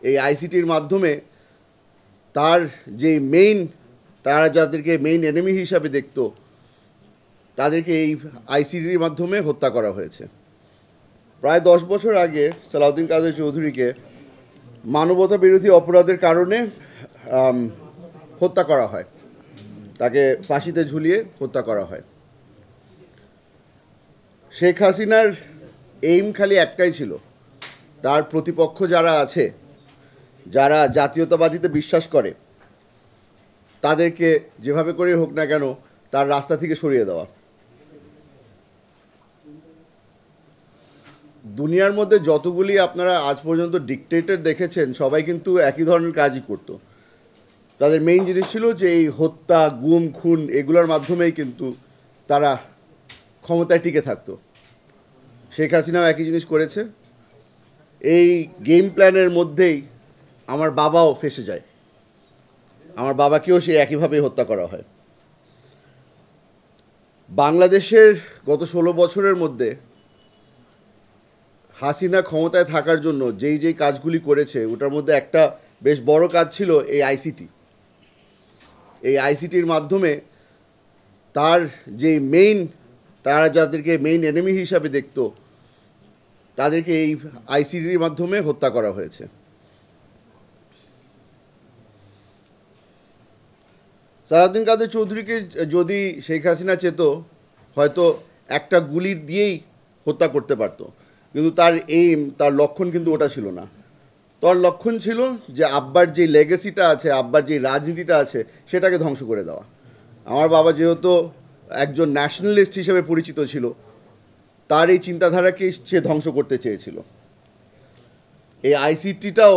এই আইসিটির মাধ্যমে তার যে মেইন, তারা যাদেরকে মেইন এনিমি হিসাবে দেখত তাদেরকে এই আইসিটির মাধ্যমে হত্যা করা হয়েছে। প্রায় 10 বছর আগে সালাউদ্দিন কাদের চৌধুরীকে মানবতা বিরোধী অপরাধের কারণে হত্যা করা হয়, তাকে ফাঁসিতে ঝুলিয়ে হত্যা করা হয়। শেখ হাসিনার এইম খালি একটাই ছিল, তার প্রতিপক্ষ যারা আছে, যারা জাতীয়তাবাদীতে বিশ্বাস করে, তাদেরকে যেভাবে করে হোক না কেন তার রাস্তা থেকে সরিয়ে দেওয়া। দুনিয়ার মধ্যে যতগুলি আপনারা আজ পর্যন্ত ডিকটেটর দেখেছেন সবাই কিন্তু একই ধরনের কাজই করতো। তাদের মেইন জিনিস ছিল যে এই হত্যা, গুম, খুন এগুলোর মাধ্যমেই কিন্তু তারা ক্ষমতায় টিকে থাকতো। শেখ হাসিনাও একই জিনিস করেছে। এই গেম প্ল্যানের মধ্যেই আমার বাবাও ফেঁসে যায়, আমার বাবাকেও সেই একইভাবেই হত্যা করা হয়। বাংলাদেশের গত 16 বছরের মধ্যে হাসিনা ক্ষমতায় থাকার জন্য যেই কাজগুলি করেছে ওটার মধ্যে একটা বেশ বড় কাজ ছিল এই আইসিটি। এই আইসিটির মাধ্যমে তার যে মেইন, তারা যাদেরকে মেইন এনিমি হিসাবে দেখত তাদেরকে এই আইসিটির মাধ্যমে হত্যা করা হয়েছে। সালাউদ্দিন কাদের চৌধুরীকে যদি শেখ হাসিনা চেত হয়তো একটা গুলি দিয়েই হত্যা করতে পারত, কিন্তু তার এইম, তার লক্ষণ কিন্তু ওটা ছিল না। তার লক্ষণ ছিল যে আব্বার যে লেগেসিটা আছে, আব্বার যে রাজনীতিটা আছে সেটাকে ধ্বংস করে দেওয়া। আমার বাবা যেহেতু একজন ন্যাশনালিস্ট হিসেবে পরিচিত ছিল, তার এই চিন্তাধারাকে সে ধ্বংস করতে চেয়েছিল। এই আইসিটিটাও,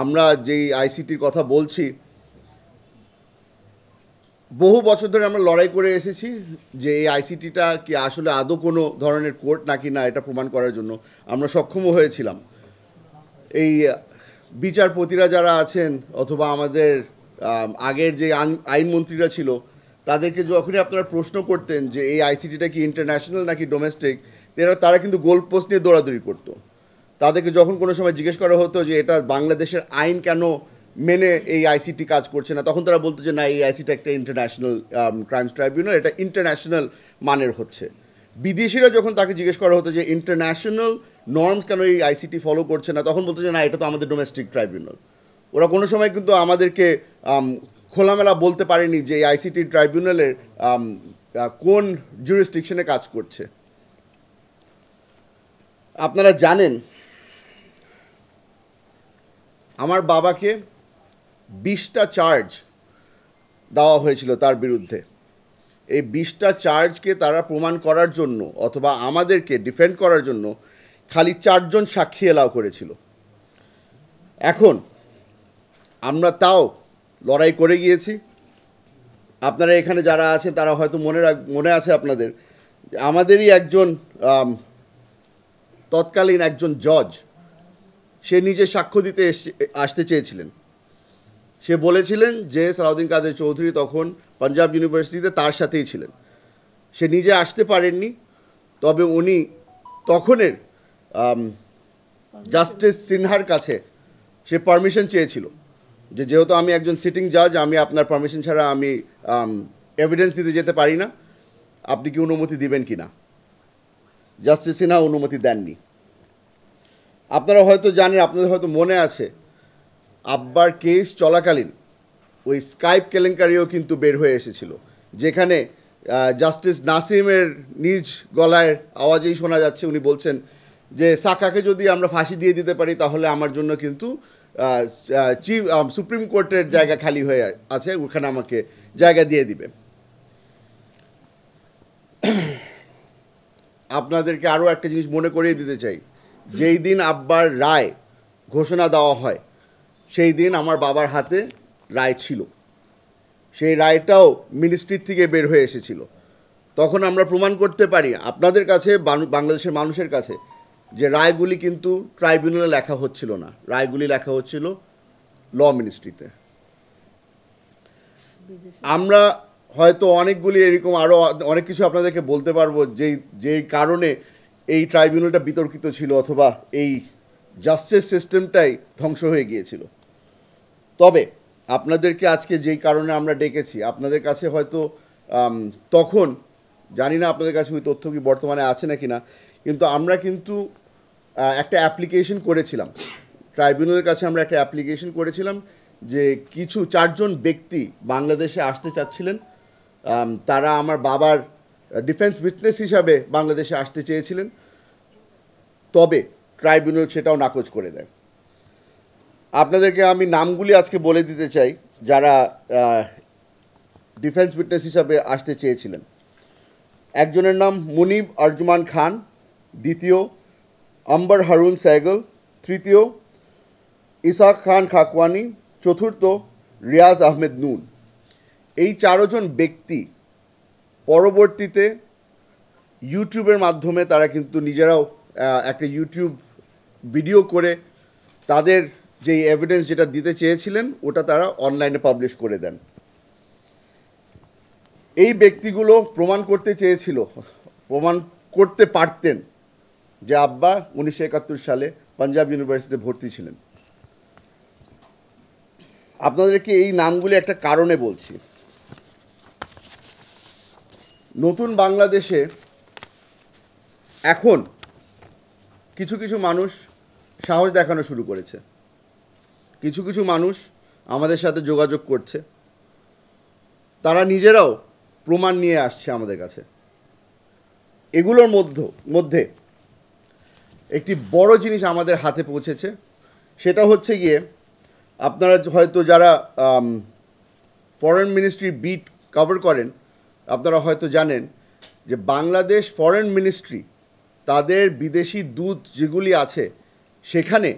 আমরা যেই আইসিটির কথা বলছি, বহু বছর ধরে আমরা লড়াই করে এসেছি যে এই আইসিটিটা কি আসলে আদৌ কোনো ধরনের কোর্ট নাকি না এটা প্রমাণ করার জন্য আমরা সক্ষমও হয়েছিলাম। এই বিচারপতিরা যারা আছেন অথবা আমাদের আগের যে আইনমন্ত্রীরা ছিল, তাদেরকে যখনই আপনারা প্রশ্ন করতেন যে এই আইসিটিটা কি ইন্টারন্যাশনাল নাকি ডোমেস্টিক, তারা কিন্তু গোল পোস্ট নিয়ে দৌড়াদৌড়ি করতো। তাদেরকে যখন কোনো সময় জিজ্ঞেস করা হতো যে এটা বাংলাদেশের আইন কেন মেনে এই আইসিটি কাজ করছে না, তখন তারা বলতো যে না, এই আইসিটি একটা ইন্টারন্যাশনাল ক্রাইমস ট্রাইব্যুনাল, এটা ইন্টারন্যাশনাল মানের হচ্ছে। বিদেশিরা যখন তাকে জিজ্ঞেস করা হতো যে ইন্টারন্যাশনাল নর্মস কেন এই আইসিটি ফলো করছে না, তখন বলতো যে না, এটা তো আমাদের ডোমেস্টিক ট্রাইব্যুনাল। ওরা কোনো সময় কিন্তু আমাদেরকে খোলামেলা বলতে পারেনি যে এই আইসিটি ট্রাইব্যুনালের কোন জুরিসডিকশনে কাজ করছে। আপনারা জানেন আমার বাবাকে 20টা চার্জ দেওয়া হয়েছিল তার বিরুদ্ধে। এই 20টা চার্জকে তারা প্রমাণ করার জন্য অথবা আমাদেরকে ডিফেন্ড করার জন্য খালি 4 জন সাক্ষী এলাও করেছিল। এখন আমরা তাও লড়াই করে গিয়েছি। আপনারা এখানে যারা আছেন তারা হয়তো মনে আছে আপনাদের, আমাদেরই একজন তৎকালীন একজন জজ, সে নিজে সাক্ষ্য দিতে আসতে চেয়েছিলেন। সে বলেছিলেন যে সালাউদ্দিন কাদের চৌধুরী তখন পাঞ্জাব ইউনিভার্সিটিতে তার সাথেই ছিলেন। সে নিজে আসতে পারেননি, তবে উনি তখনের জাস্টিস সিনহার কাছে সে পারমিশন চেয়েছিল যে যেহেতু আমি একজন সিটিং জাজ, আমি আপনার পারমিশন ছাড়া আমি এভিডেন্স দিতে যেতে পারি না, আপনি কি অনুমতি দিবেন কি না। জাস্টিস সিনহা অনুমতি দেননি। আপনারা হয়তো জানেন, আপনাদের হয়তো মনে আছে, আব্বার কেস চলাকালীন ওই স্কাইপ কেলেঙ্কারিও কিন্তু বের হয়ে এসেছিল, যেখানে জাস্টিস নাসিমের নিজ গলায় আওয়াজেই শোনা যাচ্ছে, উনি বলছেন যে সাকাকে যদি আমরা ফাঁসি দিয়ে দিতে পারি তাহলে আমার জন্য কিন্তু সুপ্রিম কোর্টের জায়গা খালি হয়ে আছে, ওখানে আমাকে জায়গা দিয়ে দিবে। আপনাদেরকে আরও একটা জিনিস মনে করিয়ে দিতে চাই, যেই দিন আব্বার রায় ঘোষণা দেওয়া হয় সেই দিন আমার বাবার হাতে রায় ছিল। সেই রায়টাও মিনিস্ট্রির থেকে বের হয়ে এসেছিল। তখন আমরা প্রমাণ করতে পারি আপনাদের কাছে, বাংলাদেশের মানুষের কাছে, যে রায়গুলি কিন্তু ট্রাইব্যুনালে লেখা হচ্ছিল না, রায়গুলি লেখা হচ্ছিল ল মিনিস্ট্রিতে। আমরা হয়তো অনেকগুলি এরকম আরও অনেক কিছু আপনাদেরকে বলতে পারবো যেই কারণে এই ট্রাইব্যুনালটা বিতর্কিত ছিল অথবা এই জাস্টিস সিস্টেমটাই ধ্বংস হয়ে গিয়েছিল। তবে আপনাদেরকে আজকে যেই কারণে আমরা ডেকেছি, আপনাদের কাছে হয়তো তখন জানি না আপনাদের কাছে ওই তথ্য কি বর্তমানে আছে নাকি না, কিন্তু আমরা কিন্তু একটা অ্যাপ্লিকেশন করেছিলাম ট্রাইব্যুনালের কাছে। আমরা একটা অ্যাপ্লিকেশন করেছিলাম যে কিছু 4 জন ব্যক্তি বাংলাদেশে আসতে চাচ্ছিলেন। তারা আমার বাবার ডিফেন্স উইটনেস হিসাবে বাংলাদেশে আসতে চেয়েছিলেন, তবে ট্রাইব্যুনাল সেটাও নাকচ করে দেয়। আপনাদেরকে আমি নামগুলি আজকে বলে দিতে চাই যারা ডিফেন্স উইটনেস হিসাবে আসতে চেয়েছিলেন। একজনের নাম মুনিব আরজুমান খান, দ্বিতীয় আম্বার হারুন সাইগল, তৃতীয় ইসাক খান খাকওয়ানি, চতুর্থ রিয়াজ আহমেদ নুন। এই 4 জন ব্যক্তি পরবর্তীতে ইউটিউবের মাধ্যমে তারা কিন্তু নিজেরাও একটা ইউটিউব ভিডিও করে তাদের যে এভিডেন্স যেটা দিতে চেয়েছিলেন ওটা তারা অনলাইনে পাবলিশ করে দেন। এই ব্যক্তিগুলো প্রমাণ করতে চেয়েছিল, প্রমাণ করতে পারতেন যে আব্বা 1971 সালে পাঞ্জাব ইউনিভার্সিটিতে ভর্তি ছিলেন। আপনাদেরকে এই নামগুলি একটা কারণে বলছি। নতুন বাংলাদেশে এখন কিছু কিছু মানুষ সাহস দেখানো শুরু করেছে, কিছু কিছু মানুষ আমাদের সাথে যোগাযোগ করছে, তারা নিজেরাও প্রমাণ নিয়ে আসছে আমাদের কাছে। এগুলোর মধ্যে একটি বড় জিনিস আমাদের হাতে পৌঁছেছে, সেটা হচ্ছে গিয়ে আপনারা হয়তো যারা ফরেন মিনিস্ট্রি বিট কভার করেন আপনারা হয়তো জানেন যে বাংলাদেশ ফরেন মিনিস্ট্রি তাদের বিদেশি দূত যেগুলি আছে সেখানে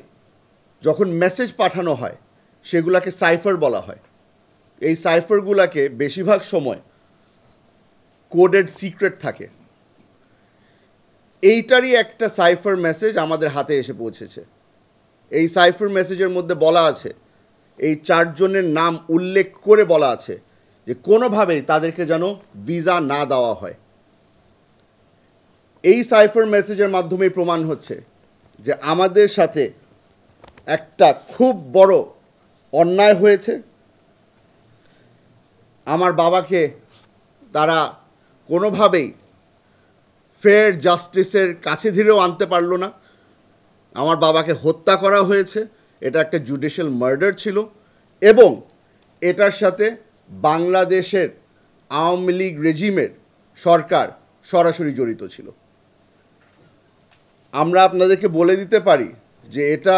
যখন মেসেজ পাঠানো হয় সেগুলাকে সাইফার বলা হয়। এই সাইফারগুলোকে বেশিরভাগ সময় কোডেড সিক্রেট থাকে। এইটারই একটা সাইফার মেসেজ আমাদের হাতে এসে পৌঁছেছে। এই সাইফার মেসেজের মধ্যে বলা আছে, এই 4 জনের নাম উল্লেখ করে বলা আছে যে কোনোভাবেই তাদেরকে যেন ভিসা না দেওয়া হয়। এই সাইফার মেসেজের মাধ্যমেই প্রমাণ হচ্ছে যে আমাদের সাথে একটা খুব বড় অন্যায় হয়েছে। আমার বাবাকে তারা কোনোভাবেই ফেয়ার জাস্টিসের কাছে ধীরেও আনতে পারলো না। আমার বাবাকে হত্যা করা হয়েছে, এটা একটা জুডিশিয়াল মার্ডার ছিল এবং এটার সাথে বাংলাদেশের আওয়ামী লীগ রেজিমের সরকার সরাসরি জড়িত ছিল। আমরা আপনাদেরকে বলে দিতে পারি যে এটা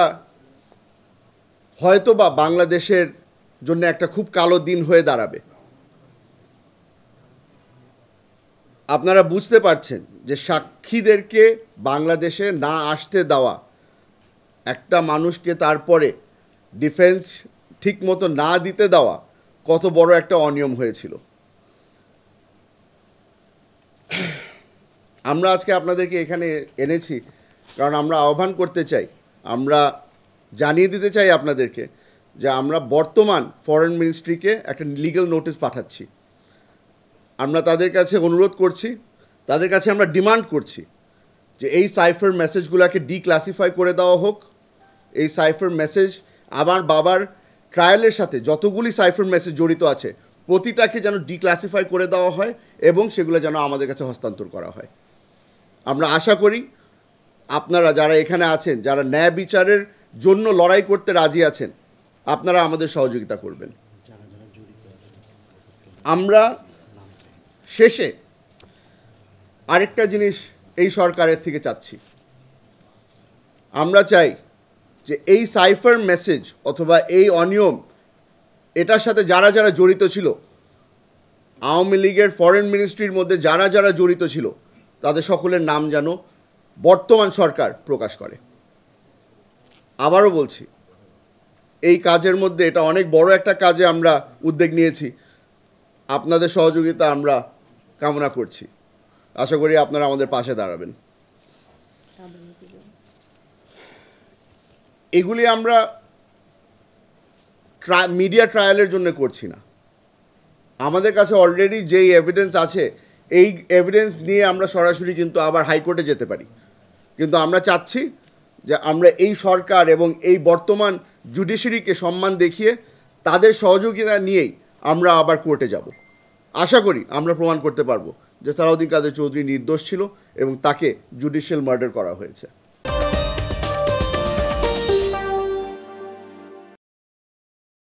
হয়তো বা বাংলাদেশের জন্য একটা খুব কালো দিন হয়ে দাঁড়াবে। আপনারা বুঝতে পারছেন যে সাক্ষীদেরকে বাংলাদেশে না আসতে দেওয়া, একটা মানুষকে তারপরে ডিফেন্স ঠিকমতো না দিতে দেওয়া কত বড় একটা অনিয়ম হয়েছিল। আমরা আজকে আপনাদেরকে এখানে এনেছি কারণ আমরা আহ্বান করতে চাই, আমরা জানিয়ে দিতে চাই আপনাদেরকে যে আমরা বর্তমান ফরেন মিনিস্ট্রিকে একটা লিগ্যাল নোটিশ পাঠাচ্ছি। আমরা তাদের কাছে অনুরোধ করছি, তাদের কাছে আমরা ডিমান্ড করছি যে এই সাইফার মেসেজগুলোকে ডিক্লাসিফাই করে দেওয়া হোক। এই সাইফার মেসেজ আমার বাবার ট্রায়ালের সাথে যতগুলি সাইফার মেসেজ জড়িত আছে প্রতিটাকে যেন ডিক্লাসিফাই করে দেওয়া হয় এবং সেগুলো যেন আমাদের কাছে হস্তান্তর করা হয়। আমরা আশা করি আপনারা যারা এখানে আছেন, যারা ন্যায় বিচারের জন্য লড়াই করতে রাজি আছেন, আপনারা আমাদের সহযোগিতা করবেন। আমরা শেষে আরেকটা জিনিস এই সরকারের থেকে চাচ্ছি, আমরা চাই যে এই সাইফার মেসেজ অথবা এই অনিয়ম এটার সাথে যারা যারা জড়িত ছিল, আওয়ামী লীগের ফরেন মিনিস্ট্রির মধ্যে যারা যারা জড়িত ছিল তাদের সকলের নাম যেন বর্তমান সরকার প্রকাশ করে। আবারও বলছি, এই কাজের মধ্যে এটা অনেক বড় একটা কাজে আমরা উদ্যোগ নিয়েছি, আপনাদের সহযোগিতা আমরা কামনা করছি। আশা করি আপনারা আমাদের পাশে দাঁড়াবেন। এগুলি আমরা মিডিয়া ট্রায়ালের জন্য করছি না। আমাদের কাছে অলরেডি যেই এভিডেন্স আছে এই এভিডেন্স নিয়ে আমরা সরাসরি কিন্তু আবার হাইকোর্টে যেতে পারি, কিন্তু আমরা চাচ্ছি যে আমরা এই সরকার এবং এই বর্তমান জুডিশিয়ারিকে সম্মান দেখিয়ে তাদের সহযোগিতা নিয়েই আমরা আবার কোর্টে যাব। আশা করি আমরা প্রমাণ করতে পারবো যে সালাউদ্দিন কাদের চৌধুরী নির্দোষ ছিল এবং তাকে জুডিশিয়াল মার্ডার করা হয়েছে।